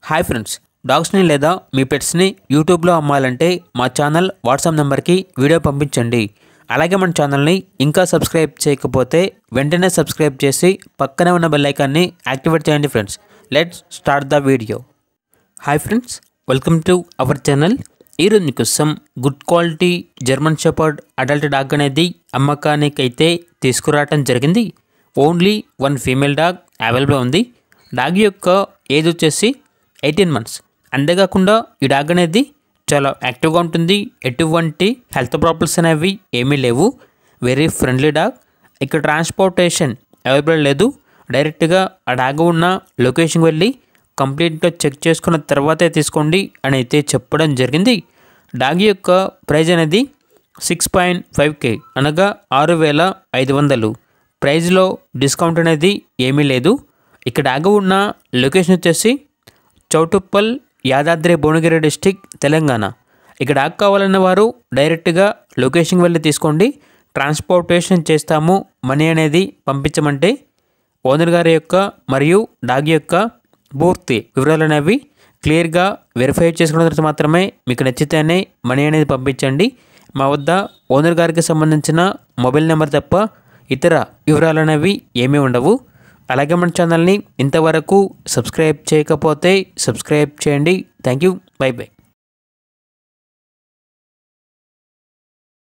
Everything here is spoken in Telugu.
హాయ్ ఫ్రెండ్స్, డాగ్స్ని లేదా మీ పెట్స్ని యూట్యూబ్లో అమ్మాలంటే మా ఛానల్ వాట్సాప్ నెంబర్కి వీడియో పంపించండి. అలాగే మన ఛానల్ని ఇంకా సబ్స్క్రైబ్ చేయకపోతే వెంటనే సబ్స్క్రైబ్ చేసి పక్కనే ఉన్న బెల్ ఐకాన్ని యాక్టివేట్ చేయండి friends. Let's start the video. Hi friends, welcome to our channel. ఈరోజు మీకోసం good quality German shepherd adult dog అనేది అమ్మకానికైతే తీసుకురావటం జరిగింది. Only one female dog available ఉంది. డాగ్ యొక్క ఏజ్ వచ్చేసి 18 months. అంతేకాకుండా ఈ డాగ్ అనేది చాలా యాక్టివ్గా ఉంటుంది. ఎటువంటి హెల్త్ ప్రాబ్లమ్స్ అనేవి ఏమీ లేవు. Very friendly dog. ఇక్కడ ట్రాన్స్పోర్టేషన్ అవైలబుల్ లేదు. డైరెక్ట్గా ఆ డాగ్ ఉన్న లొకేషన్కి వెళ్ళి కంప్లీట్గా చెక్ చేసుకున్న తర్వాతే తీసుకోండి అని అయితే చెప్పడం జరిగింది. డాగ్ యొక్క ప్రైజ్ అనేది 6.5K అనగా 6,500. ప్రైజ్లో డిస్కౌంట్ అనేది ఏమీ లేదు. ఇక్కడ డాగ్ ఉన్న లొకేషన్ వచ్చేసి చౌటుప్పల్, యాదాద్రి భువనగిరి డిస్టిక్, తెలంగాణ. ఇక్కడ డాగ్ కావాలన్న వారు డైరెక్ట్గా లొకేషన్కి వెళ్ళి తీసుకోండి. ట్రాన్స్పోర్టేషన్ చేస్తాము, మనీ అనేది పంపించమంటే ఓనర్ గారి యొక్క మరియు డాగ్ యొక్క పూర్తి వివరాలు అనేవి క్లియర్గా వెరిఫై చేసుకున్న తర్వాత మాత్రమే మీకు నచ్చితేనే మనీ అనేది పంపించండి. మా వద్ద ఓనర్ గారికి సంబంధించిన మొబైల్ నెంబర్ తప్ప ఇతర వివరాలు అనేవి ఏమీ ఉండవు. అలాగే మన ఛానల్ని ఇంతవరకు సబ్స్క్రైబ్ చేయకపోతే సబ్స్క్రైబ్ చేయండి. Thank you. By by.